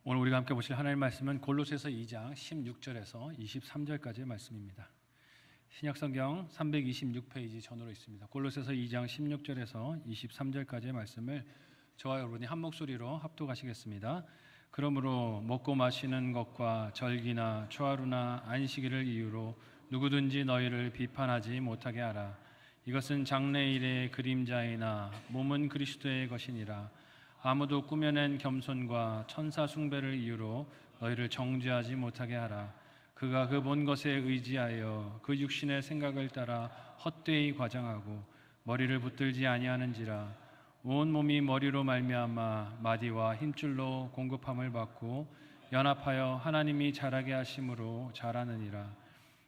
오늘 우리가 함께 보실 하나님의 말씀은 골로새서 2장 16절에서 23절까지의 말씀입니다. 신약성경 326페이지 전으로 있습니다. 골로새서 2장 16절에서 23절까지의 말씀을 저와 여러분이 한 목소리로 합독하시겠습니다. 그러므로 먹고 마시는 것과 절기나 초하루나 안식일을 이유로 누구든지 너희를 비판하지 못하게 하라. 이것은 장래일의 그림자이나 몸은 그리스도의 것이니라. 아무도 꾸며낸 겸손과 천사 숭배를 이유로 너희를 정죄하지 못하게 하라. 그가 그 본 것에 의지하여 그 육신의 생각을 따라 헛되이 과장하고 머리를 붙들지 아니하는지라. 온 몸이 머리로 말미암아 마디와 힘줄로 공급함을 받고 연합하여 하나님이 자라게 하심으로 자라느니라.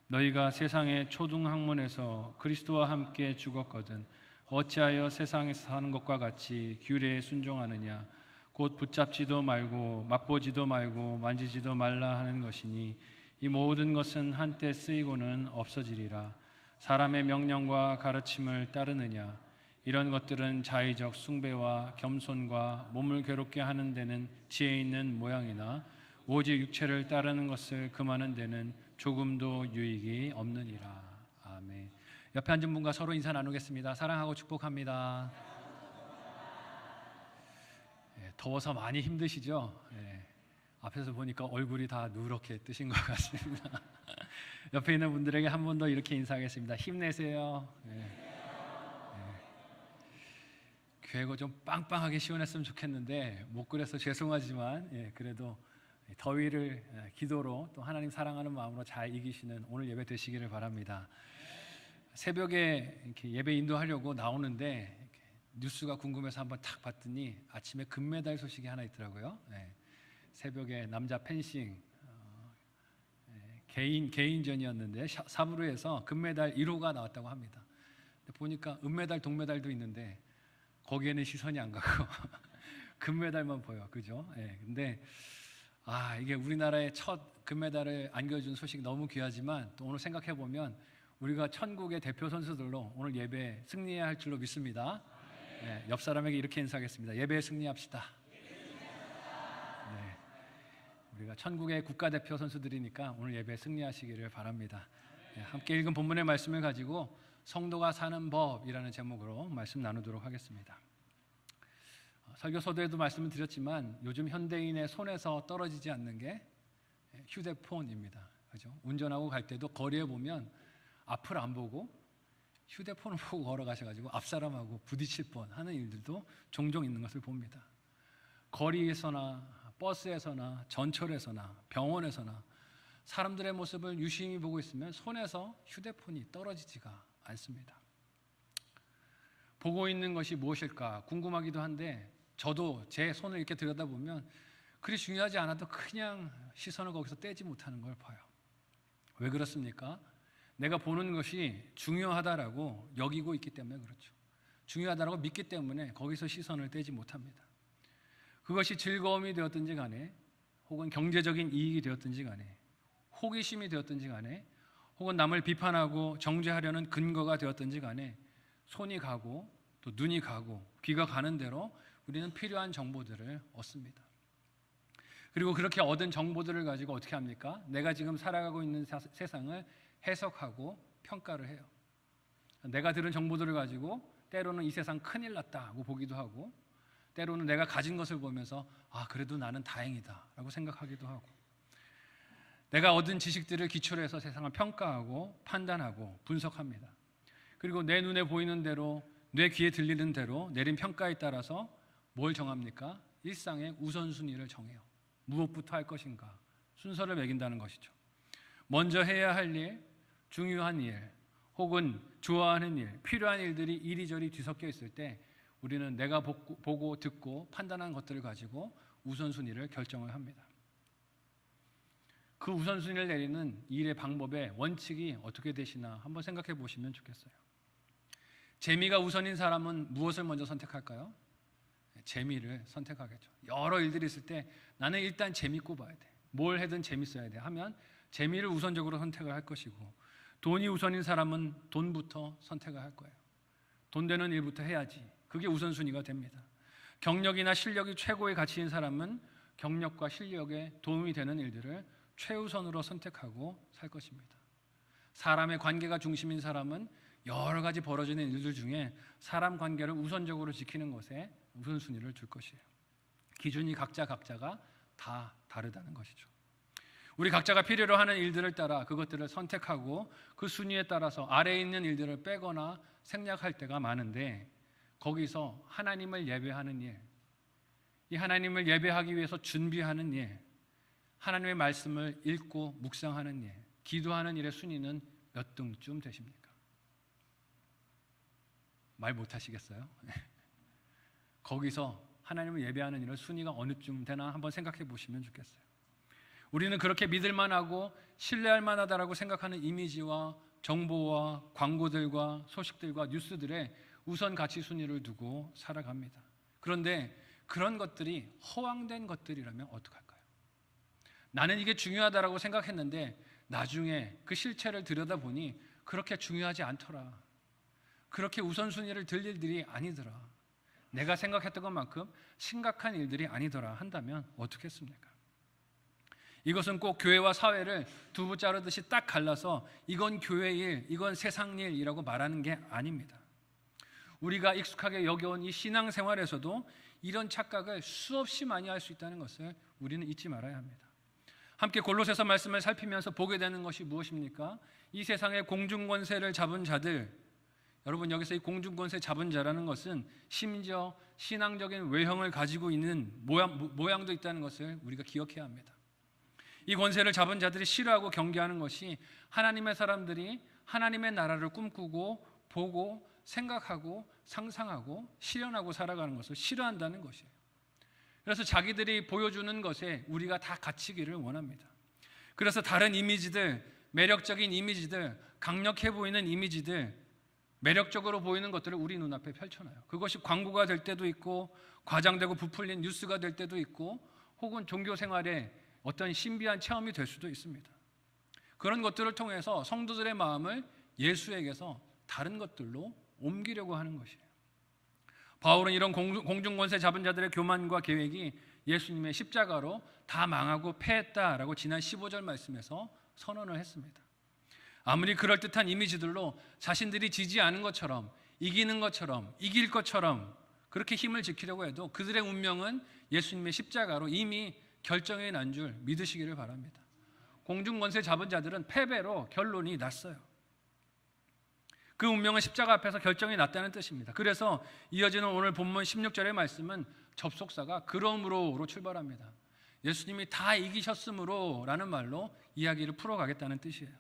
너희가 세상의 초등학문에서 그리스도와 함께 죽었거든 어찌하여 세상에서 사는 것과 같이 규례에 순종하느냐. 곧 붙잡지도 말고 맛보지도 말고 만지지도 말라 하는 것이니 이 모든 것은 한때 쓰이고는 없어지리라. 사람의 명령과 가르침을 따르느냐. 이런 것들은 자의적 숭배와 겸손과 몸을 괴롭게 하는 데는 지혜 있는 모양이나 오직 육체를 따르는 것을 금하는 데는 조금도 유익이 없느니라. 아멘. 옆에 앉은 분과 서로 인사 나누겠습니다. 사랑하고 축복합니다. 더워서 많이 힘드시죠? 앞에서 보니까 얼굴이 다 누렇게 뜨신 것 같습니다. 옆에 있는 분들에게 한 번 더 이렇게 인사하겠습니다. 힘내세요. 귀가 좀 빵빵하게 시원했으면 좋겠는데 못 그래서 죄송하지만 그래도 더위를 기도로 또 하나님 사랑하는 마음으로 잘 이기시는 오늘 예배 되시기를 바랍니다. 새벽에 이렇게 예배 인도하려고 나오는데 뉴스가 궁금해서 한번 탁 봤더니 아침에 금메달 소식이 하나 있더라고요. 새벽에 남자 펜싱 개인전이었는데 사브르에서 금메달 1호가 나왔다고 합니다. 근데 보니까 은메달, 동메달도 있는데 거기에는 시선이 안 가고 금메달만 보여, 그죠? 근데 이게 우리나라의 첫 금메달을 안겨준 소식 너무 귀하지만 또 오늘 생각해 보면 우리가 천국의 대표 선수들로 오늘 예배 승리해야 할 줄로 믿습니다. 옆 사람에게 이렇게 인사하겠습니다. 예배에 승리합시다. 우리가 천국의 국가대표 선수들이니까 오늘 예배에 승리하시기를 바랍니다. 함께 읽은 본문의 말씀을 가지고 성도가 사는 법이라는 제목으로 말씀 나누도록 하겠습니다. 설교서도에도 말씀을 드렸지만 요즘 현대인의 손에서 떨어지지 않는 게 휴대폰입니다. 그죠? 운전하고 갈 때도 거리에 보면 앞을 안 보고 휴대폰을 보고 걸어가셔가지고 앞사람하고 부딪힐 뻔하는 일들도 종종 있는 것을 봅니다. 거리에서나 버스에서나 전철에서나 병원에서나 사람들의 모습을 유심히 보고 있으면 손에서 휴대폰이 떨어지지가 않습니다. 보고 있는 것이 무엇일까 궁금하기도 한데 저도 제 손을 이렇게 들여다보면 그리 중요하지 않아도 그냥 시선을 거기서 떼지 못하는 걸 봐요. 왜 그렇습니까? 내가 보는 것이 중요하다라고 여기고 있기 때문에 그렇죠. 중요하다라고 믿기 때문에 거기서 시선을 떼지 못합니다. 그것이 즐거움이 되었든지 간에 혹은 경제적인 이익이 되었든지 간에 호기심이 되었든지 간에 혹은 남을 비판하고 정죄하려는 근거가 되었든지 간에 손이 가고 또 눈이 가고 귀가 가는 대로 우리는 필요한 정보들을 얻습니다. 그리고 그렇게 얻은 정보들을 가지고 어떻게 합니까? 내가 지금 살아가고 있는 세상을 해석하고 평가를 해요. 내가 들은 정보들을 가지고 때로는 이 세상 큰일 났다고 보기도 하고 때로는 내가 가진 것을 보면서 그래도 나는 다행이다 라고 생각하기도 하고 내가 얻은 지식들을 기초로 해서 세상을 평가하고 판단하고 분석합니다. 그리고 내 눈에 보이는 대로 내 귀에 들리는 대로 내린 평가에 따라서 뭘 정합니까? 일상의 우선순위를 정해요. 무엇부터 할 것인가 순서를 매긴다는 것이죠. 먼저 해야 할 일, 중요한 일 혹은 좋아하는 일, 필요한 일들이 이리저리 뒤섞여 있을 때 우리는 내가 보고 듣고 판단한 것들을 가지고 우선순위를 결정을 합니다. 그 우선순위를 내리는 일의 방법의 원칙이 어떻게 되시나 한번 생각해 보시면 좋겠어요. 재미가 우선인 사람은 무엇을 먼저 선택할까요? 재미를 선택하겠죠. 여러 일들이 있을 때 나는 일단 재밌고 봐야 돼. 뭘 해든 재밌어야 돼 하면 재미를 우선적으로 선택을 할 것이고 돈이 우선인 사람은 돈부터 선택을 할 거예요. 돈 되는 일부터 해야지. 그게 우선순위가 됩니다. 경력이나 실력이 최고의 가치인 사람은 경력과 실력에 도움이 되는 일들을 최우선으로 선택하고 살 것입니다. 사람의 관계가 중심인 사람은 여러 가지 벌어지는 일들 중에 사람 관계를 우선적으로 지키는 것에 우선순위를 둘 것이에요. 기준이 각자가 다 다르다는 것이죠. 우리 각자가 필요로 하는 일들을 따라 그것들을 선택하고 그 순위에 따라서 아래에 있는 일들을 빼거나 생략할 때가 많은데, 거기서 하나님을 예배하는 일, 이 하나님을 예배하기 위해서 준비하는 일, 하나님의 말씀을 읽고 묵상하는 일, 기도하는 일의 순위는 몇 등쯤 되십니까? 말 못하시겠어요? 거기서 하나님을 예배하는 일의 순위가 어느 쯤 되나 한번 생각해 보시면 좋겠어요. 우리는 그렇게 믿을만하고 신뢰할 만하다라고 생각하는 이미지와 정보와 광고들과 소식들과 뉴스들의 우선 가치 순위를 두고 살아갑니다. 그런데 그런 것들이 허황된 것들이라면 어떡할까요? 나는 이게 중요하다라고 생각했는데 나중에 그 실체를 들여다보니 그렇게 중요하지 않더라. 그렇게 우선순위를 들 일들이 아니더라. 내가 생각했던 것만큼 심각한 일들이 아니더라 한다면 어떻겠습니까? 이것은 꼭 교회와 사회를 두부 자르듯이 딱 갈라서 이건 교회 일, 이건 세상 일이라고 말하는 게 아닙니다. 우리가 익숙하게 여겨온 이 신앙생활에서도 이런 착각을 수없이 많이 할 수 있다는 것을 우리는 잊지 말아야 합니다. 함께 골로새서 말씀을 살피면서 보게 되는 것이 무엇입니까? 이 세상의 공중권세를 잡은 자들, 여러분 여기서 이 공중권세 잡은 자라는 것은 심지어 신앙적인 외형을 가지고 있는 모양도 있다는 것을 우리가 기억해야 합니다. 이 권세를 잡은 자들이 싫어하고 경계하는 것이 하나님의 사람들이 하나님의 나라를 꿈꾸고 보고 생각하고 상상하고 실현하고 살아가는 것을 싫어한다는 것이에요. 그래서 자기들이 보여주는 것에 우리가 다 갇히기를 원합니다. 그래서 다른 이미지들, 매력적인 이미지들, 강력해 보이는 이미지들, 매력적으로 보이는 것들을 우리 눈앞에 펼쳐놔요. 그것이 광고가 될 때도 있고 과장되고 부풀린 뉴스가 될 때도 있고 혹은 종교 생활에 어떤 신비한 체험이 될 수도 있습니다. 그런 것들을 통해서 성도들의 마음을 예수에게서 다른 것들로 옮기려고 하는 것이에요. 바울은 이런 공중권세 잡은 자들의 교만과 계획이 예수님의 십자가로 다 망하고 패했다라고 지난 15절 말씀에서 선언을 했습니다. 아무리 그럴듯한 이미지들로 자신들이 지지 않은 것처럼, 이기는 것처럼, 이길 것처럼 그렇게 힘을 지키려고 해도 그들의 운명은 예수님의 십자가로 이미 결정이 난 줄 믿으시기를 바랍니다. 공중권세 잡은 자들은 패배로 결론이 났어요. 그 운명은 십자가 앞에서 결정이 났다는 뜻입니다. 그래서 이어지는 오늘 본문 16절의 말씀은 접속사가 그러므로로 출발합니다. 예수님이 다 이기셨으므로 라는 말로 이야기를 풀어가겠다는 뜻이에요.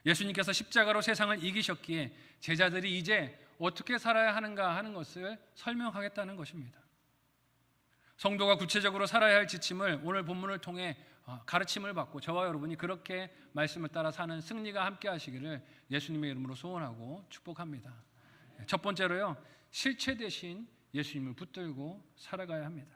예수님께서 십자가로 세상을 이기셨기에 제자들이 이제 어떻게 살아야 하는가 하는 것을 설명하겠다는 것입니다. 성도가 구체적으로 살아야 할 지침을 오늘 본문을 통해 가르침을 받고 저와 여러분이 그렇게 말씀을 따라 사는 승리가 함께 하시기를 예수님의 이름으로 소원하고 축복합니다. 첫 번째로요, 실체 대신 예수님을 붙들고 살아가야 합니다.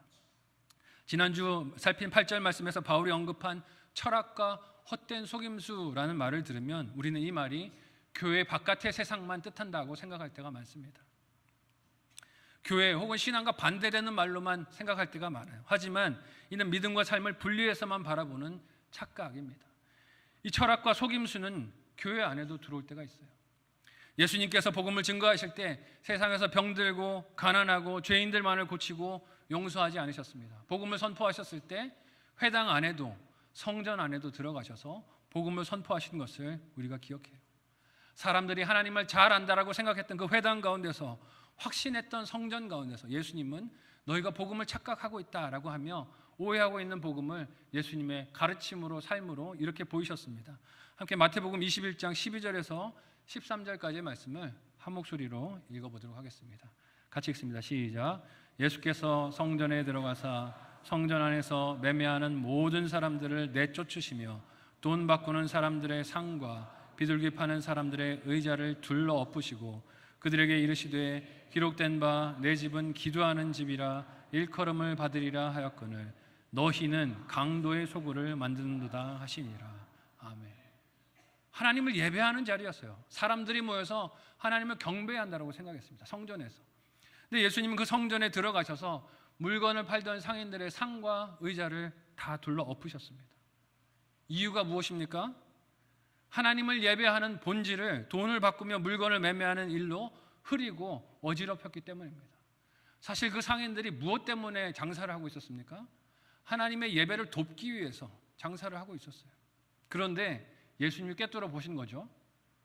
지난주 살핀 8절 말씀에서 바울이 언급한 철학과 헛된 속임수라는 말을 들으면 우리는 이 말이 교회 바깥의 세상만 뜻한다고 생각할 때가 많습니다. 교회 혹은 신앙과 반대되는 말로만 생각할 때가 많아요. 하지만 이는 믿음과 삶을 분리해서만 바라보는 착각입니다. 이 철학과 속임수는 교회 안에도 들어올 때가 있어요. 예수님께서 복음을 증거하실 때 세상에서 병들고 가난하고 죄인들만을 고치고 용서하지 않으셨습니다. 복음을 선포하셨을 때 회당 안에도 성전 안에도 들어가셔서 복음을 선포하신 것을 우리가 기억해요. 사람들이 하나님을 잘 안다라고 생각했던 그 회당 가운데서, 확신했던 성전 가운데서 예수님은 너희가 복음을 착각하고 있다라고 하며 오해하고 있는 복음을 예수님의 가르침으로, 삶으로 이렇게 보이셨습니다. 함께 마태복음 21장 12절에서 13절까지의 말씀을 한 목소리로 읽어보도록 하겠습니다. 같이 읽습니다. 시작. 예수께서 성전에 들어가사 성전 안에서 매매하는 모든 사람들을 내쫓으시며 돈 바꾸는 사람들의 상과 비둘기 파는 사람들의 의자를 둘러 엎으시고 그들에게 이르시되 기록된 바 내 집은 기도하는 집이라 일컬음을 받으리라 하였거늘 너희는 강도의 소굴을 만드는도다 하시니라. 아멘. 하나님을 예배하는 자리였어요. 사람들이 모여서 하나님을 경배한다고 생각했습니다. 성전에서. 근데 예수님은 그 성전에 들어가셔서 물건을 팔던 상인들의 상과 의자를 다 둘러 엎으셨습니다. 이유가 무엇입니까? 하나님을 예배하는 본질을 돈을 바꾸며 물건을 매매하는 일로 흐리고 어지럽혔기 때문입니다. 사실 그 상인들이 무엇 때문에 장사를 하고 있었습니까? 하나님의 예배를 돕기 위해서 장사를 하고 있었어요. 그런데 예수님이 꿰뚫어 보신 거죠.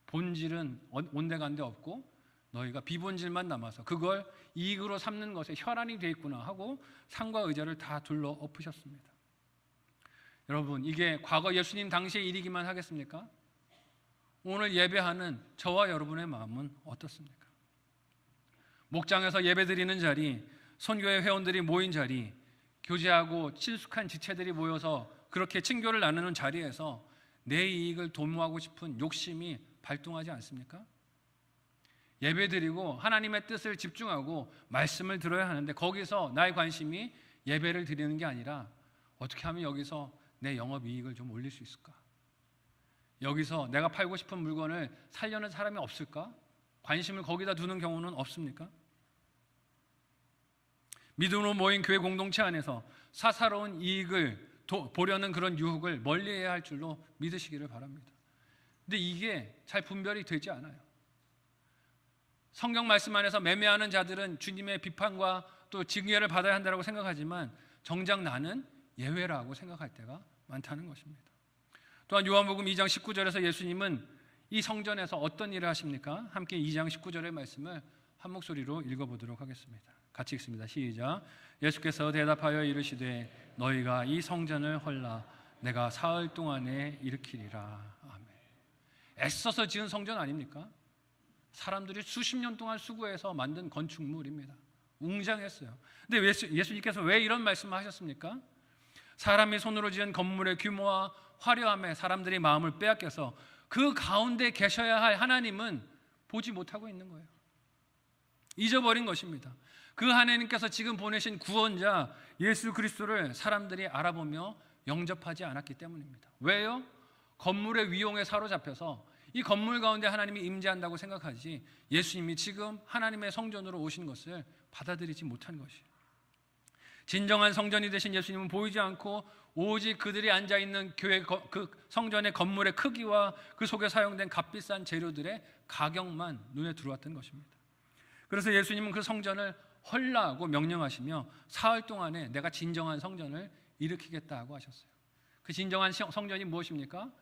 본질은 온데간데 없고 너희가 비본질만 남아서 그걸 이익으로 삼는 것에 혈안이 되어 있구나 하고 상과 의자를 다 둘러 엎으셨습니다. 여러분, 이게 과거 예수님 당시의 일이기만 하겠습니까? 오늘 예배하는 저와 여러분의 마음은 어떻습니까? 목장에서 예배드리는 자리, 선교회 회원들이 모인 자리, 교제하고 친숙한 지체들이 모여서 그렇게 친교를 나누는 자리에서 내 이익을 도모하고 싶은 욕심이 발동하지 않습니까? 예배드리고 하나님의 뜻을 집중하고 말씀을 들어야 하는데 거기서 나의 관심이 예배를 드리는 게 아니라 어떻게 하면 여기서 내 영업이익을 좀 올릴 수 있을까? 여기서 내가 팔고 싶은 물건을 살려는 사람이 없을까? 관심을 거기다 두는 경우는 없습니까? 믿음으로 모인 교회 공동체 안에서 사사로운 이익을 보려는 그런 유혹을 멀리해야 할 줄로 믿으시기를 바랍니다. 근데 이게 잘 분별이 되지 않아요. 성경 말씀 안에서 매매하는 자들은 주님의 비판과 또 징계를 받아야 한다고 생각하지만 정작 나는 예외라고 생각할 때가 많다는 것입니다. 또한 요한복음 2장 19절에서 예수님은 이 성전에서 어떤 일을 하십니까? 함께 2장 19절의 말씀을 한 목소리로 읽어보도록 하겠습니다. 같이 읽습니다. 시작. 예수께서 대답하여 이르시되 너희가 이 성전을 헐라 내가 사흘 동안에 일으키리라. 아멘. 애써서 지은 성전 아닙니까? 사람들이 수십 년 동안 수고해서 만든 건축물입니다. 웅장했어요. 근데 예수님께서 왜 이런 말씀을 하셨습니까? 사람이 손으로 지은 건물의 규모와 화려함에 사람들이 마음을 빼앗겨서 그 가운데 계셔야 할 하나님은 보지 못하고 있는 거예요. 잊어버린 것입니다. 그 하나님께서 지금 보내신 구원자 예수 그리스도를 사람들이 알아보며 영접하지 않았기 때문입니다. 왜요? 건물의 위용에 사로잡혀서 이 건물 가운데 하나님이 임재한다고 생각하지 예수님이 지금 하나님의 성전으로 오신 것을 받아들이지 못한 것이에요. 진정한 성전이 되신 예수님은 보이지 않고 오직 그들이 앉아있는 교회 그 성전의 건물의 크기와 그 속에 사용된 값비싼 재료들의 가격만 눈에 들어왔던 것입니다. 그래서 예수님은 그 성전을 헐라고 명령하시며 사흘 동안에 내가 진정한 성전을 일으키겠다고 하셨어요. 그 진정한 성전이 무엇입니까?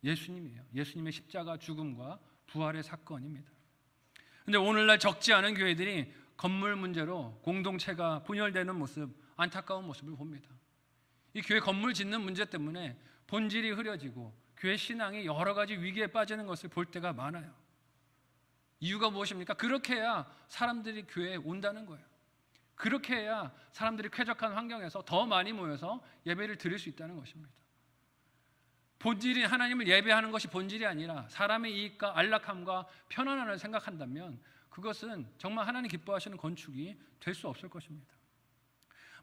예수님이에요. 예수님의 십자가 죽음과 부활의 사건입니다. 그런데 오늘날 적지 않은 교회들이 건물 문제로 공동체가 분열되는 모습, 안타까운 모습을 봅니다. 이 교회 건물 짓는 문제 때문에 본질이 흐려지고 교회 신앙이 여러 가지 위기에 빠지는 것을 볼 때가 많아요. 이유가 무엇입니까? 그렇게 해야 사람들이 교회에 온다는 거예요. 그렇게 해야 사람들이 쾌적한 환경에서 더 많이 모여서 예배를 드릴 수 있다는 것입니다. 본질이 하나님을 예배하는 것이 본질이 아니라 사람의 이익과 안락함과 편안함을 생각한다면 그것은 정말 하나님 기뻐하시는 건축이 될 수 없을 것입니다.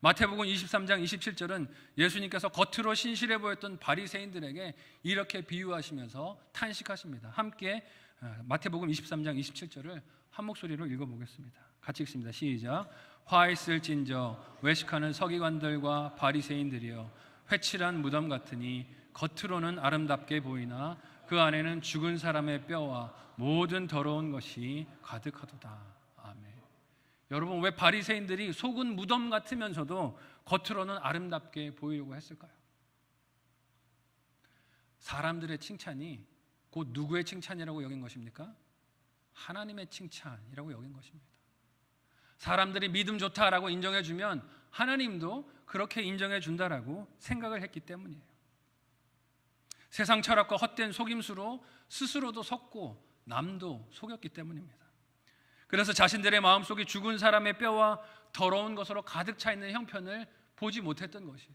마태복음 23장 27절은 예수님께서 겉으로 신실해 보였던 바리새인들에게 이렇게 비유하시면서 탄식하십니다. 함께 마태복음 23장 27절을 한 목소리로 읽어보겠습니다. 같이 읽습니다. 시작. 화 있을진저 외식하는 서기관들과 바리새인들이여 회칠한 무덤 같으니 겉으로는 아름답게 보이나 그 안에는 죽은 사람의 뼈와 모든 더러운 것이 가득하도다. 아멘. 여러분, 왜 바리새인들이 속은 무덤 같으면서도 겉으로는 아름답게 보이려고 했을까요? 사람들의 칭찬이 곧 누구의 칭찬이라고 여긴 것입니까? 하나님의 칭찬이라고 여긴 것입니다. 사람들이 믿음 좋다라고 인정해주면 하나님도 그렇게 인정해준다라고 생각을 했기 때문이에요. 세상 철학과 헛된 속임수로 스스로도 속고 남도 속였기 때문입니다. 그래서 자신들의 마음속에 죽은 사람의 뼈와 더러운 것으로 가득 차 있는 형편을 보지 못했던 것이에요.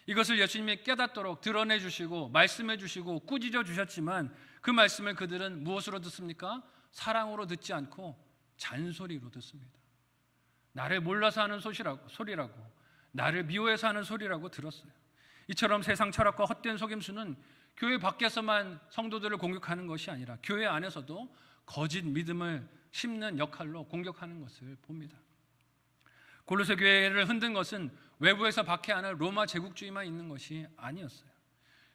이것을 예수님이 깨닫도록 드러내 주시고 말씀해 주시고 꾸짖어 주셨지만 그 말씀을 그들은 무엇으로 듣습니까? 사랑으로 듣지 않고 잔소리로 듣습니다. 나를 몰라서 하는 소리라고 나를 미워해서 하는 소리라고 들었어요. 이처럼 세상 철학과 헛된 속임수는 교회 밖에서만 성도들을 공격하는 것이 아니라 교회 안에서도 거짓 믿음을 심는 역할로 공격하는 것을 봅니다. 골로새 교회를 흔든 것은 외부에서 박해하는 로마 제국주의만 있는 것이 아니었어요.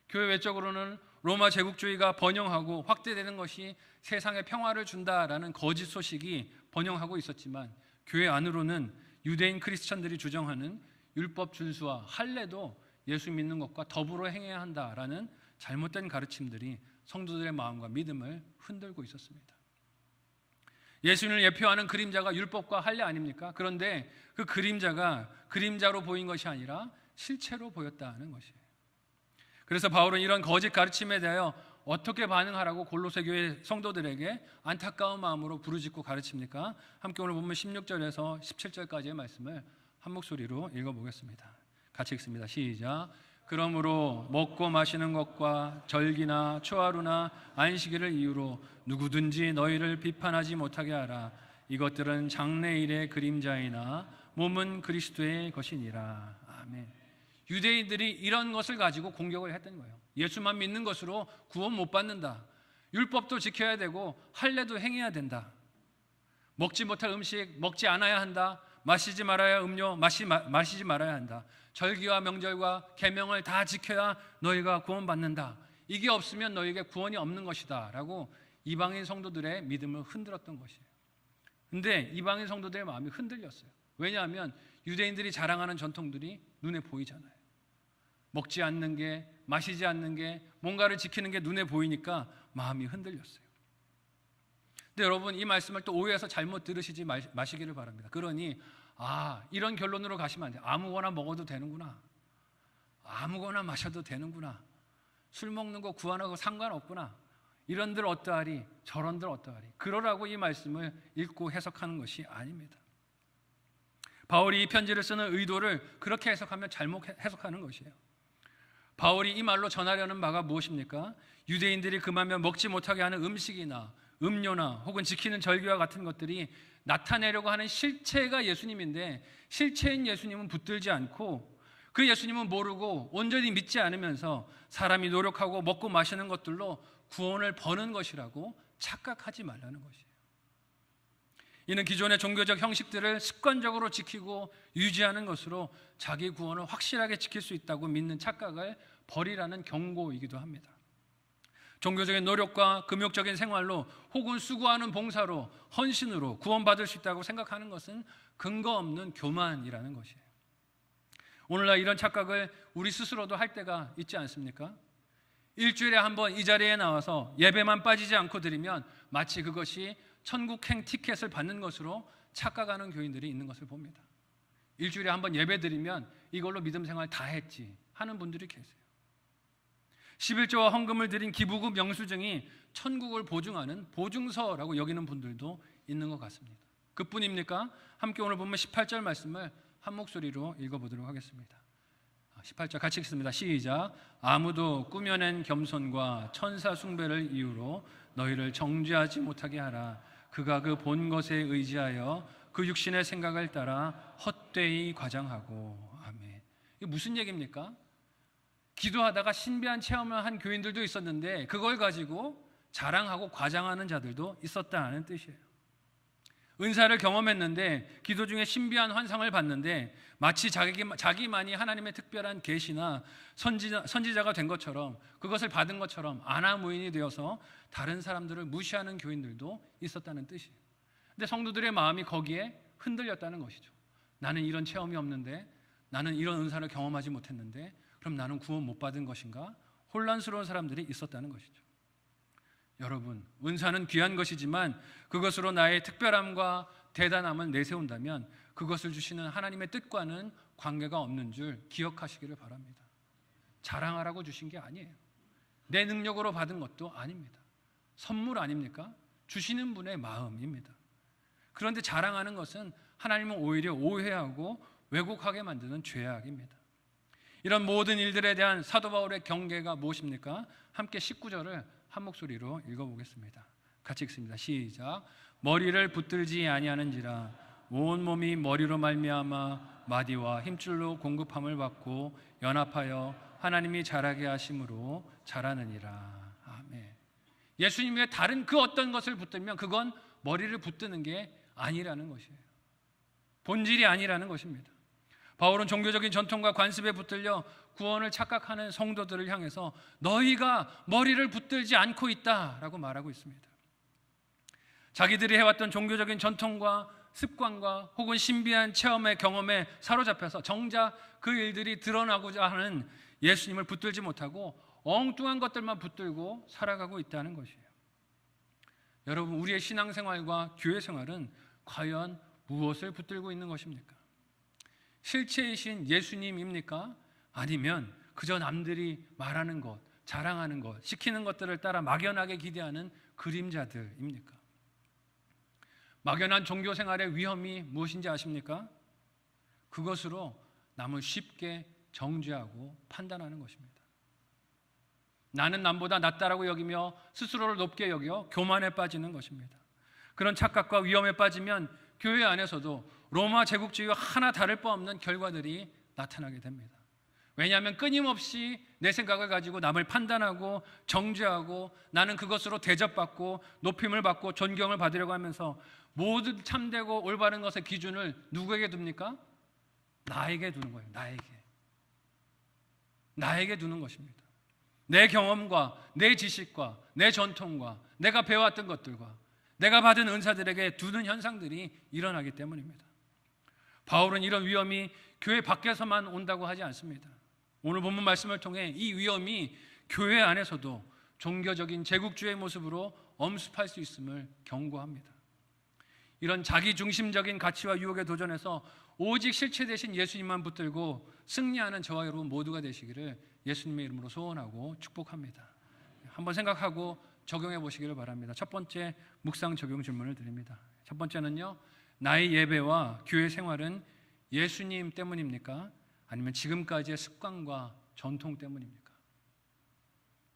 교회 외적으로는 로마 제국주의가 번영하고 확대되는 것이 세상에 평화를 준다라는 거짓 소식이 번영하고 있었지만, 교회 안으로는 유대인 크리스천들이 주장하는 율법 준수와 할례도 예수 믿는 것과 더불어 행해야 한다라는 잘못된 가르침들이 성도들의 마음과 믿음을 흔들고 있었습니다. 예수님을 예표하는 그림자가 율법과 할례 아닙니까? 그런데 그 그림자가 그림자로 보인 것이 아니라 실체로 보였다는 것이에요. 그래서 바울은 이런 거짓 가르침에 대하여 어떻게 반응하라고 골로새 교회 성도들에게 안타까운 마음으로 부르짖고 가르칩니까? 함께 오늘 본문 16절에서 17절까지의 말씀을 한 목소리로 읽어보겠습니다. 같이 읽습니다. 시작. 그러므로 먹고 마시는 것과 절기나 초하루나 안식일을 이유로 누구든지 너희를 비판하지 못하게 하라. 이것들은 장래일의 그림자이나 몸은 그리스도의 것이니라. 아멘. 유대인들이 이런 것을 가지고 공격을 했던 거예요. 예수만 믿는 것으로 구원 못 받는다. 율법도 지켜야 되고 할례도 행해야 된다. 먹지 못할 음식 먹지 않아야 한다. 마시지 말아야 음료 마시지 말아야 한다. 절기와 명절과 계명을 다 지켜야 너희가 구원받는다. 이게 없으면 너희에게 구원이 없는 것이다 라고 이방인 성도들의 믿음을 흔들었던 것이에요. 근데 이방인 성도들의 마음이 흔들렸어요. 왜냐하면 유대인들이 자랑하는 전통들이 눈에 보이잖아요. 먹지 않는 게, 마시지 않는 게, 뭔가를 지키는 게 눈에 보이니까 마음이 흔들렸어요. 근데 여러분, 이 말씀을 또 오해해서 잘못 들으시지 마시기를 바랍니다. 그러니 이런 결론으로 가시면 안 돼요. 아무거나 먹어도 되는구나, 아무거나 마셔도 되는구나, 술 먹는 거 구하는 거 상관없구나, 이런들 어떠하리 저런들 어떠하리, 그러라고 이 말씀을 읽고 해석하는 것이 아닙니다. 바울이 이 편지를 쓰는 의도를 그렇게 해석하면 잘못 해석하는 것이에요. 바울이 이 말로 전하려는 바가 무엇입니까? 유대인들이 금하면 먹지 못하게 하는 음식이나 음료나 혹은 지키는 절기와 같은 것들이 나타내려고 하는 실체가 예수님인데, 실체인 예수님은 붙들지 않고 그 예수님은 모르고 온전히 믿지 않으면서 사람이 노력하고 먹고 마시는 것들로 구원을 버는 것이라고 착각하지 말라는 것이에요. 이는 기존의 종교적 형식들을 습관적으로 지키고 유지하는 것으로 자기 구원을 확실하게 지킬 수 있다고 믿는 착각을 버리라는 경고이기도 합니다. 종교적인 노력과 금욕적인 생활로 혹은 수고하는 봉사로, 헌신으로 구원받을 수 있다고 생각하는 것은 근거 없는 교만이라는 것이에요. 오늘날 이런 착각을 우리 스스로도 할 때가 있지 않습니까? 일주일에 한 번 이 자리에 나와서 예배만 빠지지 않고 드리면 마치 그것이 천국행 티켓을 받는 것으로 착각하는 교인들이 있는 것을 봅니다. 일주일에 한 번 예배 드리면 이걸로 믿음 생활 다 했지 하는 분들이 계세요. 11조와 헌금을 드린 기부금 영수증이 천국을 보증하는 보증서라고 여기는 분들도 있는 것 같습니다. 그뿐입니까? 함께 오늘 보면 18절 말씀을 한 목소리로 읽어보도록 하겠습니다. 18절 같이 읽습니다. 시작. 아무도 꾸며낸 겸손과 천사 숭배를 이유로 너희를 정죄하지 못하게 하라. 그가 그 본 것에 의지하여 그 육신의 생각을 따라 헛되이 과장하고. 아멘. 이게 무슨 얘기입니까? 기도하다가 신비한 체험을 한 교인들도 있었는데 그걸 가지고 자랑하고 과장하는 자들도 있었다는 뜻이에요. 은사를 경험했는데 기도 중에 신비한 환상을 봤는데 마치 자기만이 하나님의 특별한 계시나 선지자가 된 것처럼, 그것을 받은 것처럼 아나무인이 되어서 다른 사람들을 무시하는 교인들도 있었다는 뜻이에요. 근데 성도들의 마음이 거기에 흔들렸다는 것이죠. 나는 이런 체험이 없는데, 나는 이런 은사를 경험하지 못했는데 그럼 나는 구원 못 받은 것인가? 혼란스러운 사람들이 있었다는 것이죠. 여러분, 은사는 귀한 것이지만 그것으로 나의 특별함과 대단함을 내세운다면 그것을 주시는 하나님의 뜻과는 관계가 없는 줄 기억하시기를 바랍니다. 자랑하라고 주신 게 아니에요. 내 능력으로 받은 것도 아닙니다. 선물 아닙니까? 주시는 분의 마음입니다. 그런데 자랑하는 것은 하나님은 오히려 오해하고 왜곡하게 만드는 죄악입니다. 이런 모든 일들에 대한 사도 바울의 경계가 무엇입니까? 함께 19절을 한 목소리로 읽어보겠습니다. 같이 읽습니다. 시작. 머리를 붙들지 아니하는지라 온 몸이 머리로 말미암아 마디와 힘줄로 공급함을 받고 연합하여 하나님이 자라게 하심으로 자라느니라. 아멘. 예수님 외에 다른 그 어떤 것을 붙들면 그건 머리를 붙드는 게 아니라는 것이에요. 본질이 아니라는 것입니다. 바울은 종교적인 전통과 관습에 붙들려 구원을 착각하는 성도들을 향해서 너희가 머리를 붙들지 않고 있다라고 말하고 있습니다. 자기들이 해왔던 종교적인 전통과 습관과 혹은 신비한 체험의 경험에 사로잡혀서 정작 그 일들이 드러나고자 하는 예수님을 붙들지 못하고 엉뚱한 것들만 붙들고 살아가고 있다는 것이에요. 여러분, 우리의 신앙생활과 교회생활은 과연 무엇을 붙들고 있는 것입니까? 실체이신 예수님입니까? 아니면 그저 남들이 말하는 것, 자랑하는 것, 시키는 것들을 따라 막연하게 기대하는 그림자들입니까? 막연한 종교생활의 위험이 무엇인지 아십니까? 그것으로 남을 쉽게 정죄하고 판단하는 것입니다. 나는 남보다 낫다라고 여기며 스스로를 높게 여겨 교만에 빠지는 것입니다. 그런 착각과 위험에 빠지면 교회 안에서도 로마 제국주의와 하나 다를 바 없는 결과들이 나타나게 됩니다. 왜냐하면 끊임없이 내 생각을 가지고 남을 판단하고 정죄하고 나는 그것으로 대접받고 높임을 받고 존경을 받으려고 하면서 모든 참되고 올바른 것의 기준을 누구에게 둡니까? 나에게 두는 거예요. 나에게 두는 것입니다. 내 경험과 내 지식과 내 전통과 내가 배워왔던 것들과 내가 받은 은사들에게 두는 현상들이 일어나기 때문입니다. 바울은 이런 위험이 교회 밖에서만 온다고 하지 않습니다. 오늘 본문 말씀을 통해 이 위험이 교회 안에서도 종교적인 제국주의의 모습으로 엄습할 수 있음을 경고합니다. 이런 자기중심적인 가치와 유혹에 도전해서 오직 실체 대신 예수님만 붙들고 승리하는 저와 여러분 모두가 되시기를 예수님의 이름으로 소원하고 축복합니다. 한번 생각하고 적용해 보시기를 바랍니다. 첫 번째 묵상 적용 질문을 드립니다. 첫 번째는요, 나의 예배와 교회 생활은 예수님 때문입니까? 아니면 지금까지의 습관과 전통 때문입니까?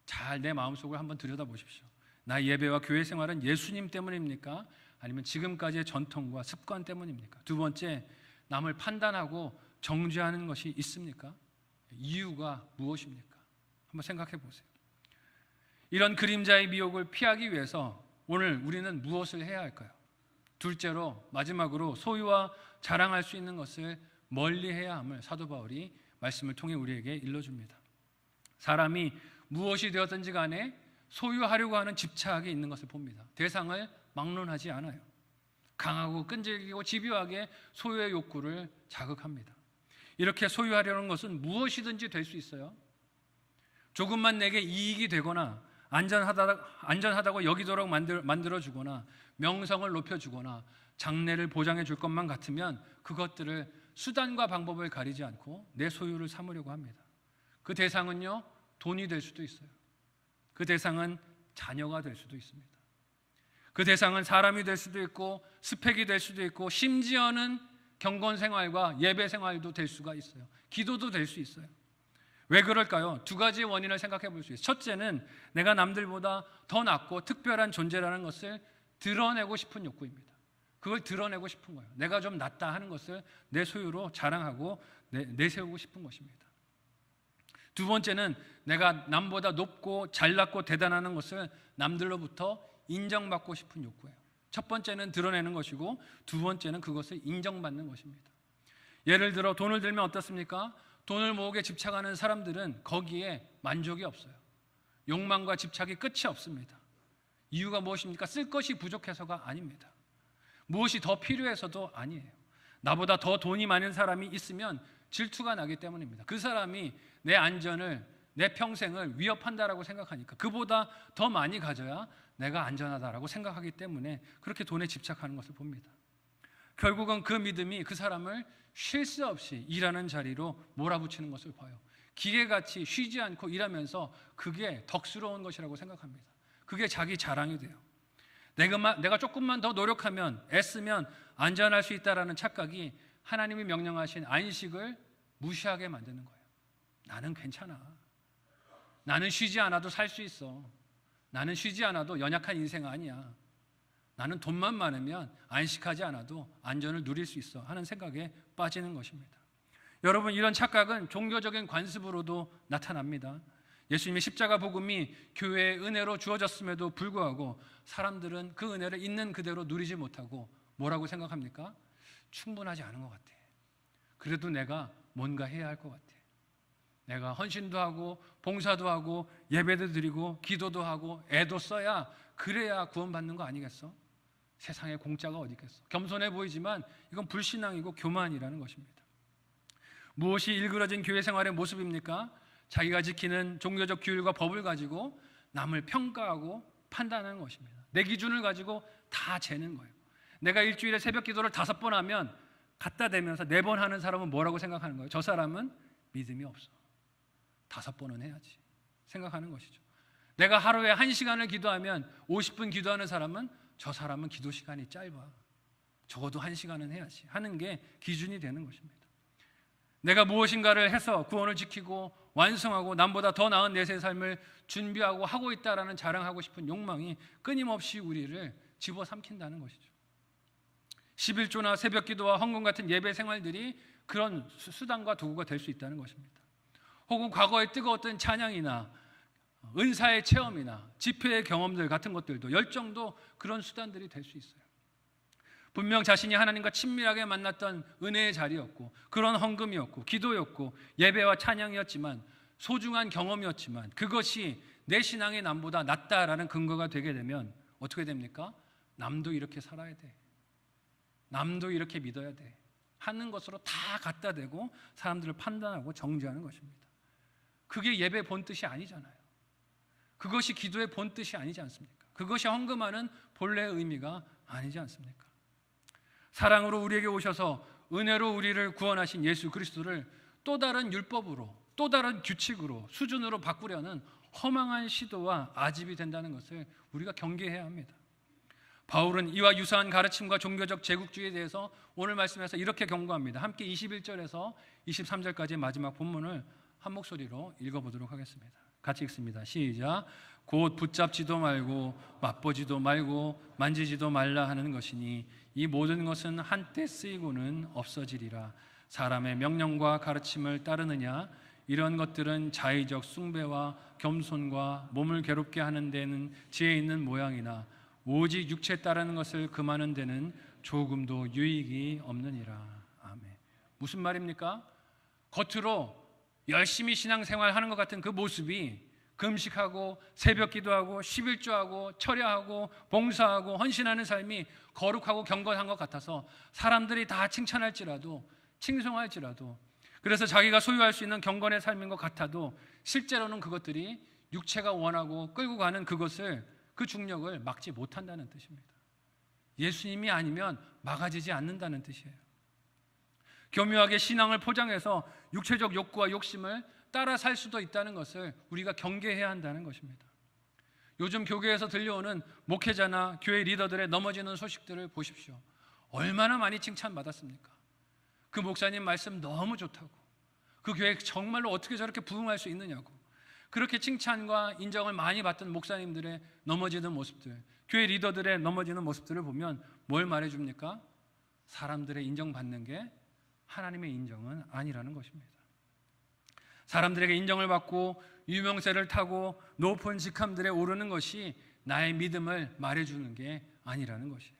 잘 내 마음속을 한번 들여다보십시오. 나의 예배와 교회 생활은 예수님 때문입니까? 아니면 지금까지의 전통과 습관 때문입니까? 두 번째, 남을 판단하고 정죄하는 것이 있습니까? 이유가 무엇입니까? 한번 생각해 보세요. 이런 그림자의 미혹을 피하기 위해서 오늘 우리는 무엇을 해야 할까요? 둘째로, 마지막으로 소유와 자랑할 수 있는 것을 멀리해야 함을 사도 바울이 말씀을 통해 우리에게 일러줍니다. 사람이 무엇이 되었든지 간에 소유하려고 하는 집착이 있는 것을 봅니다. 대상을 막론하지 않아요. 강하고 끈질기고 집요하게 소유의 욕구를 자극합니다. 이렇게 소유하려는 것은 무엇이든지 될 수 있어요. 조금만 내게 이익이 되거나 안전하다고 여기도록 만들어주거나 명성을 높여주거나 장래를 보장해 줄 것만 같으면 그것들을 수단과 방법을 가리지 않고 내 소유를 삼으려고 합니다. 그 대상은요, 돈이 될 수도 있어요. 그 대상은 자녀가 될 수도 있습니다. 그 대상은 사람이 될 수도 있고 스펙이 될 수도 있고 심지어는 경건 생활과 예배 생활도 될 수가 있어요. 기도도 될 수 있어요. 왜 그럴까요? 두 가지 원인을 생각해 볼 수 있어요. 첫째는 내가 남들보다 더 낫고 특별한 존재라는 것을 드러내고 싶은 욕구입니다. 그걸 드러내고 싶은 거예요. 내가 좀 낫다 하는 것을 내 소유로 자랑하고 내세우고 싶은 것입니다. 두 번째는 내가 남보다 높고 잘났고 대단한 것을 남들로부터 인정받고 싶은 욕구예요. 첫 번째는 드러내는 것이고 두 번째는 그것을 인정받는 것입니다. 예를 들어 돈을 들면 어떻습니까? 돈을 모으게 집착하는 사람들은 거기에 만족이 없어요. 욕망과 집착이 끝이 없습니다. 이유가 무엇입니까? 쓸 것이 부족해서가 아닙니다. 무엇이 더 필요해서도 아니에요. 나보다 더 돈이 많은 사람이 있으면 질투가 나기 때문입니다. 그 사람이 내 안전을, 내 평생을 위협한다라고 생각하니까 그보다 더 많이 가져야 내가 안전하다라고 생각하기 때문에 그렇게 돈에 집착하는 것을 봅니다. 결국은 그 믿음이 그 사람을 쉴 새 없이 일하는 자리로 몰아붙이는 것을 봐요. 기계같이 쉬지 않고 일하면서 그게 덕스러운 것이라고 생각합니다. 그게 자기 자랑이 돼요. 내가 조금만 더 노력하면, 애쓰면 안전할 수 있다라는 착각이 하나님이 명령하신 안식을 무시하게 만드는 거예요. 나는 괜찮아. 나는 쉬지 않아도 살 수 있어. 나는 쉬지 않아도 연약한 인생 아니야. 나는 돈만 많으면 안식하지 않아도 안전을 누릴 수 있어 하는 생각에 빠지는 것입니다. 여러분, 이런 착각은 종교적인 관습으로도 나타납니다. 예수님의 십자가 복음이 교회의 은혜로 주어졌음에도 불구하고 사람들은 그 은혜를 있는 그대로 누리지 못하고 뭐라고 생각합니까? 충분하지 않은 것 같아. 그래도 내가 뭔가 해야 할 것 같아. 내가 헌신도 하고 봉사도 하고 예배도 드리고 기도도 하고 애도 써야 그래야 구원받는 거 아니겠어? 세상에 공짜가 어디 있겠어? 겸손해 보이지만 이건 불신앙이고 교만이라는 것입니다. 무엇이 일그러진 교회 생활의 모습입니까? 자기가 지키는 종교적 규율과 법을 가지고 남을 평가하고 판단하는 것입니다. 내 기준을 가지고 다 재는 거예요. 내가 일주일에 새벽 기도를 5번 하면 갖다 대면서 4번 하는 사람은 뭐라고 생각하는 거예요? 저 사람은 믿음이 없어. 5번은 해야지 생각하는 것이죠. 내가 하루에 1시간을 기도하면 50분 기도하는 사람은 저 사람은 기도 시간이 짧아. 적어도 1시간은 해야지 하는 게 기준이 되는 것입니다. 내가 무엇인가를 해서 구원을 지키고 완성하고 남보다 더 나은 내세의 삶을 준비하고 하고 있다라는 자랑하고 싶은 욕망이 끊임없이 우리를 집어삼킨다는 것이죠. 11조나 새벽기도와 헌금 같은 예배 생활들이 그런 수단과 도구가 될 수 있다는 것입니다. 혹은 과거에 뜨거웠던 찬양이나 은사의 체험이나 집회의 경험들 같은 것들도 열정도 그런 수단들이 될 수 있어요. 분명 자신이 하나님과 친밀하게 만났던 은혜의 자리였고 그런 헌금이었고 기도였고 예배와 찬양이었지만 소중한 경험이었지만 그것이 내 신앙의 남보다 낫다라는 근거가 되게 되면 어떻게 됩니까? 남도 이렇게 살아야 돼. 남도 이렇게 믿어야 돼. 하는 것으로 다 갖다 대고 사람들을 판단하고 정죄하는 것입니다. 그게 예배 본뜻이 아니잖아요. 그것이 기도의 본뜻이 아니지 않습니까? 그것이 헌금하는 본래의 의미가 아니지 않습니까? 사랑으로 우리에게 오셔서 은혜로 우리를 구원하신 예수 그리스도를 또 다른 율법으로 또 다른 규칙으로 수준으로 바꾸려는 허망한 시도와 아집이 된다는 것을 우리가 경계해야 합니다. 바울은 이와 유사한 가르침과 종교적 제국주의에 대해서 오늘 말씀에서 이렇게 경고합니다. 함께 21절에서 23절까지 마지막 본문을 한 목소리로 읽어보도록 하겠습니다. 같이 읽습니다. 시작. 곧 붙잡지도 말고 맛보지도 말고 만지지도 말라 하는 것이니 이 모든 것은 한때 쓰이고는 없어지리라. 사람의 명령과 가르침을 따르느냐? 이런 것들은 자의적 숭배와 겸손과 몸을 괴롭게 하는 데는 지혜 있는 모양이나 오직 육체에 따르는 것을 금하는 데는 조금도 유익이 없느니라. 아멘. 무슨 말입니까? 겉으로 열심히 신앙생활하는 것 같은 그 모습이 금식하고 새벽 기도하고 11조하고 철야하고 봉사하고 헌신하는 삶이 거룩하고 경건한 것 같아서 사람들이 다 칭찬할지라도 칭송할지라도 그래서 자기가 소유할 수 있는 경건의 삶인 것 같아도 실제로는 그것들이 육체가 원하고 끌고 가는 그것을 그 중력을 막지 못한다는 뜻입니다. 예수님이 아니면 막아지지 않는다는 뜻이에요. 교묘하게 신앙을 포장해서 육체적 욕구와 욕심을 따라 살 수도 있다는 것을 우리가 경계해야 한다는 것입니다. 요즘 교회에서 들려오는 목회자나 교회 리더들의 넘어지는 소식들을 보십시오. 얼마나 많이 칭찬받았습니까? 그 목사님 말씀 너무 좋다고, 그 교회 정말로 어떻게 저렇게 부흥할 수 있느냐고, 그렇게 칭찬과 인정을 많이 받던 목사님들의 넘어지는 모습들, 교회 리더들의 넘어지는 모습들을 보면 뭘 말해줍니까? 사람들의 인정받는 게 하나님의 인정은 아니라는 것입니다. 사람들에게 인정을 받고 유명세를 타고 높은 직함들에 오르는 것이 나의 믿음을 말해주는 게 아니라는 것이에요.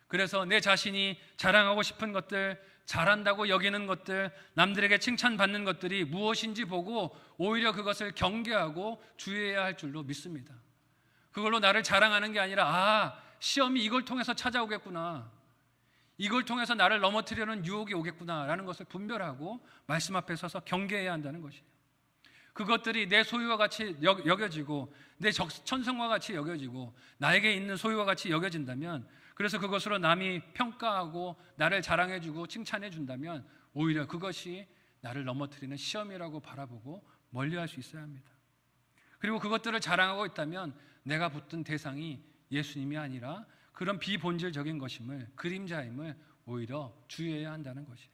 그래서 내 자신이 자랑하고 싶은 것들, 잘한다고 여기는 것들, 남들에게 칭찬받는 것들이 무엇인지 보고 오히려 그것을 경계하고 주의해야 할 줄로 믿습니다. 그걸로 나를 자랑하는 게 아니라 시험이 이걸 통해서 찾아오겠구나, 이걸 통해서 나를 넘어뜨리려는 유혹이 오겠구나 라는 것을 분별하고 말씀 앞에 서서 경계해야 한다는 것이에요. 그것들이 내 소유와 같이 여겨지고 내 천성과 같이 여겨지고 나에게 있는 소유와 같이 여겨진다면, 그래서 그것으로 남이 평가하고 나를 자랑해주고 칭찬해준다면 오히려 그것이 나를 넘어뜨리는 시험이라고 바라보고 멀리할 수 있어야 합니다. 그리고 그것들을 자랑하고 있다면 내가 붙든 대상이 예수님이 아니라 그런 비본질적인 것임을, 그림자임을 오히려 주의해야 한다는 것이에요.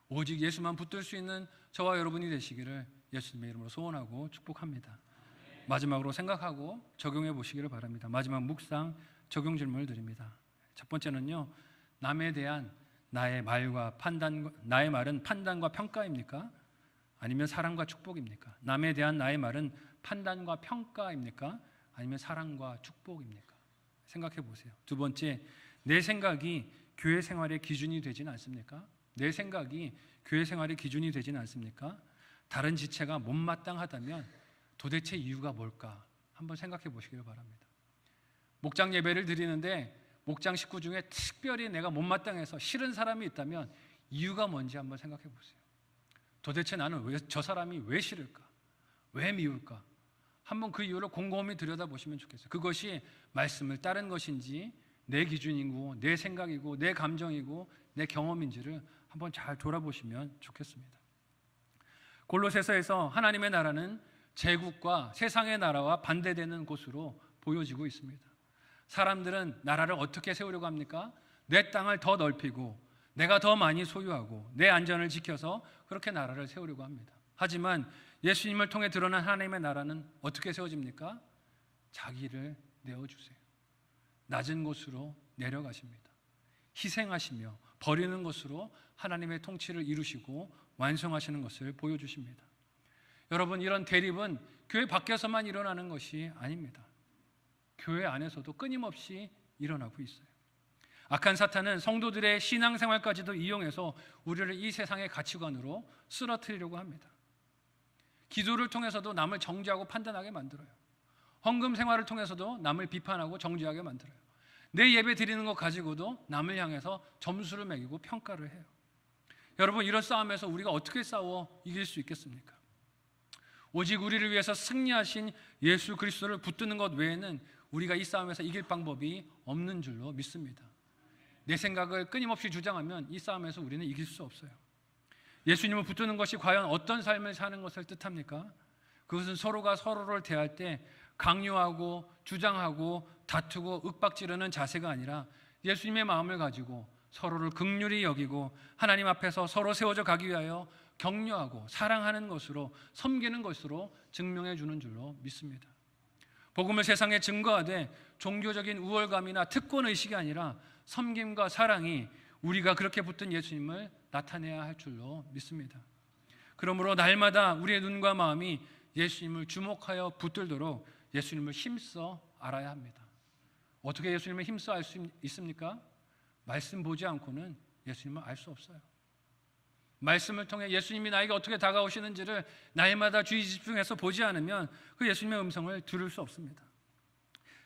오직 예수만 붙들 수 있는 저와 여러분이 되시기를 예수님의 이름으로 소원하고 축복합니다. 마지막으로 생각하고 적용해 보시기를 바랍니다. 마지막 묵상 적용 질문을 드립니다. 첫 번째는요, 남에 대한 나의 말과 판단, 나의 말은 판단과 평가입니까? 아니면 사랑과 축복입니까? 남에 대한 나의 말은 판단과 평가입니까? 아니면 사랑과 축복입니까? 생각해 보세요. 두 번째, 내 생각이 교회 생활의 기준이 되지는 않습니까? 내 생각이 교회 생활의 기준이 되지는 않습니까? 다른 지체가 못마땅하다면 도대체 이유가 뭘까? 한번 생각해 보시길 바랍니다. 목장 예배를 드리는데 목장 식구 중에 특별히 내가 못마땅해서 싫은 사람이 있다면 이유가 뭔지 한번 생각해 보세요. 도대체 나는 저 사람이 왜 싫을까? 왜 미울까? 한번 그 이유를 곰곰이 들여다보시면 좋겠어요. 그것이 말씀을 따른 것인지 내 기준이고 내 생각이고 내 감정이고 내 경험인지를 한번 잘 돌아보시면 좋겠습니다. 골로새서에서 하나님의 나라는 제국과 세상의 나라와 반대되는 곳으로 보여지고 있습니다. 사람들은 나라를 어떻게 세우려고 합니까? 내 땅을 더 넓히고 내가 더 많이 소유하고 내 안전을 지켜서 그렇게 나라를 세우려고 합니다. 하지만 예수님을 통해 드러난 하나님의 나라는 어떻게 세워집니까? 자기를 내어주세요. 낮은 곳으로 내려가십니다. 희생하시며 버리는 것으로 하나님의 통치를 이루시고 완성하시는 것을 보여주십니다. 여러분, 이런 대립은 교회 밖에서만 일어나는 것이 아닙니다. 교회 안에서도 끊임없이 일어나고 있어요. 악한 사탄은 성도들의 신앙생활까지도 이용해서 우리를 이 세상의 가치관으로 쓰러뜨리려고 합니다. 기도를 통해서도 남을 정죄하고 판단하게 만들어요. 헌금 생활을 통해서도 남을 비판하고 정죄하게 만들어요. 내 예배 드리는 것 가지고도 남을 향해서 점수를 매기고 평가를 해요. 여러분, 이런 싸움에서 우리가 어떻게 싸워 이길 수 있겠습니까? 오직 우리를 위해서 승리하신 예수 그리스도를 붙드는 것 외에는 우리가 이 싸움에서 이길 방법이 없는 줄로 믿습니다. 내 생각을 끊임없이 주장하면 이 싸움에서 우리는 이길 수 없어요. 예수님을 붙드는 것이 과연 어떤 삶을 사는 것을 뜻합니까? 그것은 서로가 서로를 대할 때 강요하고 주장하고 다투고 윽박지르는 자세가 아니라 예수님의 마음을 가지고 서로를 긍휼히 여기고 하나님 앞에서 서로 세워져 가기 위하여 격려하고 사랑하는 것으로, 섬기는 것으로 증명해 주는 줄로 믿습니다. 복음을 세상에 증거하되 종교적인 우월감이나 특권의식이 아니라 섬김과 사랑이 우리가 그렇게 붙든 예수님을 나타내야 할 줄로 믿습니다. 그러므로 날마다 우리의 눈과 마음이 예수님을 주목하여 붙들도록 예수님을 힘써 알아야 합니다. 어떻게 예수님을 힘써 알 수 있습니까? 말씀 보지 않고는 예수님을 알 수 없어요. 말씀을 통해 예수님이 나에게 어떻게 다가오시는지를 날마다 주의 집중해서 보지 않으면 그 예수님의 음성을 들을 수 없습니다.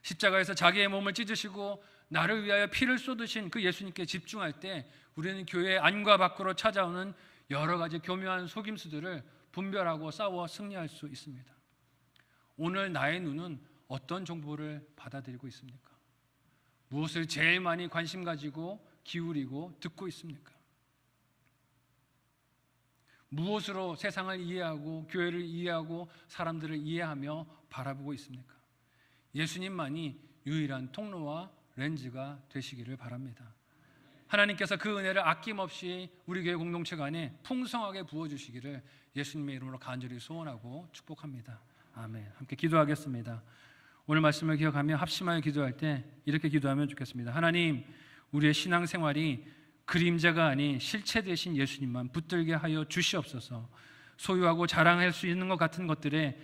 십자가에서 자기의 몸을 찢으시고 나를 위하여 피를 쏟으신 그 예수님께 집중할 때 우리는 교회 안과 밖으로 찾아오는 여러 가지 교묘한 속임수들을 분별하고 싸워 승리할 수 있습니다. 오늘 나의 눈은 어떤 정보를 받아들이고 있습니까? 무엇을 제일 많이 관심 가지고 기울이고 듣고 있습니까? 무엇으로 세상을 이해하고 교회를 이해하고 사람들을 이해하며 바라보고 있습니까? 예수님만이 유일한 통로와 렌즈가 되시기를 바랍니다. 하나님께서 그 은혜를 아낌없이 우리 교회 공동체 간에 풍성하게 부어주시기를 예수님의 이름으로 간절히 소원하고 축복합니다. 아멘. 함께 기도하겠습니다. 오늘 말씀을 기억하며 합심하여 기도할 때 이렇게 기도하면 좋겠습니다. 하나님, 우리의 신앙생활이 그림자가 아닌 실체 되신 예수님만 붙들게 하여 주시옵소서. 소유하고 자랑할 수 있는 것 같은 것들에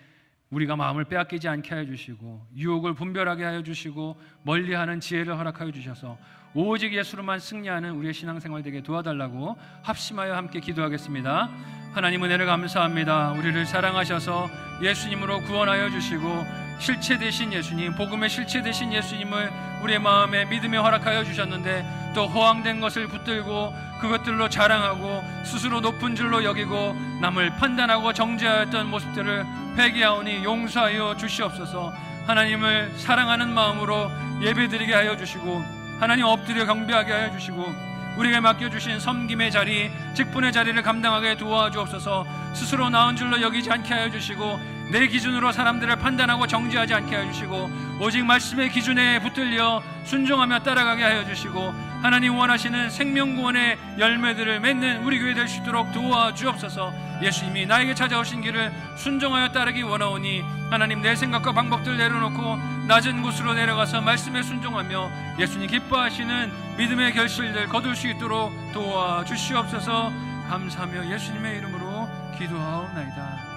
우리가 마음을 빼앗기지 않게 하여 주시고 유혹을 분별하게 하여 주시고 멀리하는 지혜를 허락하여 주셔서 오직 예수로만 승리하는 우리의 신앙생활 되게 도와달라고 합심하여 함께 기도하겠습니다. 하나님, 은혜를 감사합니다. 우리를 사랑하셔서 예수님으로 구원하여 주시고 실체 되신 예수님, 복음의 실체 되신 예수님을 우리의 마음에 믿음에 허락하여 주셨는데 또 허황된 것을 붙들고 그것들로 자랑하고 스스로 높은 줄로 여기고 남을 판단하고 정죄하였던 모습들을 회개하오니 용서하여 주시옵소서. 하나님을 사랑하는 마음으로 예배드리게 하여 주시고 하나님 엎드려 경배하게 하여 주시고 우리에게 맡겨주신 섬김의 자리, 직분의 자리를 감당하게 도와주옵소서. 스스로 나은 줄로 여기지 않게 하여 주시고 내 기준으로 사람들을 판단하고 정죄하지 않게 하여 주시고 오직 말씀의 기준에 붙들려 순종하며 따라가게 하여 주시고 하나님 원하시는 생명구원의 열매들을 맺는 우리 교회 될 수 있도록 도와주옵소서. 예수님이 나에게 찾아오신 길을 순종하여 따르기 원하오니 하나님, 내 생각과 방법들 내려놓고 낮은 곳으로 내려가서 말씀에 순종하며 예수님 기뻐하시는 믿음의 결실들 거둘 수 있도록 도와주시옵소서. 감사하며 예수님의 이름으로 기도하옵나이다.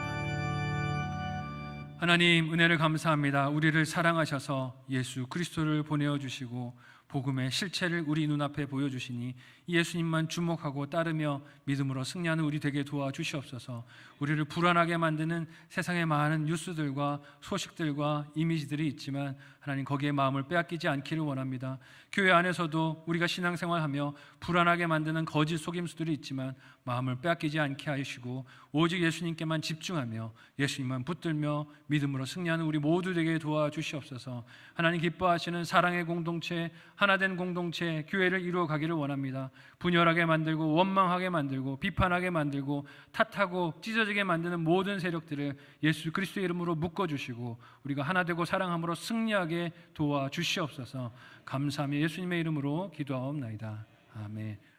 하나님, 은혜를 감사합니다. 우리를 사랑하셔서 예수 그리스도를 보내어 주시고 복음의 실체를 우리 눈앞에 보여주시니 예수님만 주목하고 따르며 믿음으로 승리하는 우리 되게 도와주시옵소서. 우리를 불안하게 만드는 세상의 많은 뉴스들과 소식들과 이미지들이 있지만 하나님, 거기에 마음을 빼앗기지 않기를 원합니다. 교회 안에서도 우리가 신앙생활하며 불안하게 만드는 거짓 속임수들이 있지만 마음을 빼앗기지 않게 하시고 오직 예수님께만 집중하며 예수님만 붙들며 믿음으로 승리하는 우리 모두 되게 도와주시옵소서. 하나님 기뻐하시는 사랑의 공동체, 하나된 공동체, 교회를 이루어 가기를 원합니다. 분열하게 만들고 원망하게 만들고 비판하게 만들고 탓하고 찢어지게 만드는 모든 세력들을 예수 그리스도의 이름으로 묶어주시고 우리가 하나 되고 사랑함으로 승리하게 도와주시옵소서. 감사하며 예수님의 이름으로 기도하옵나이다. 아멘.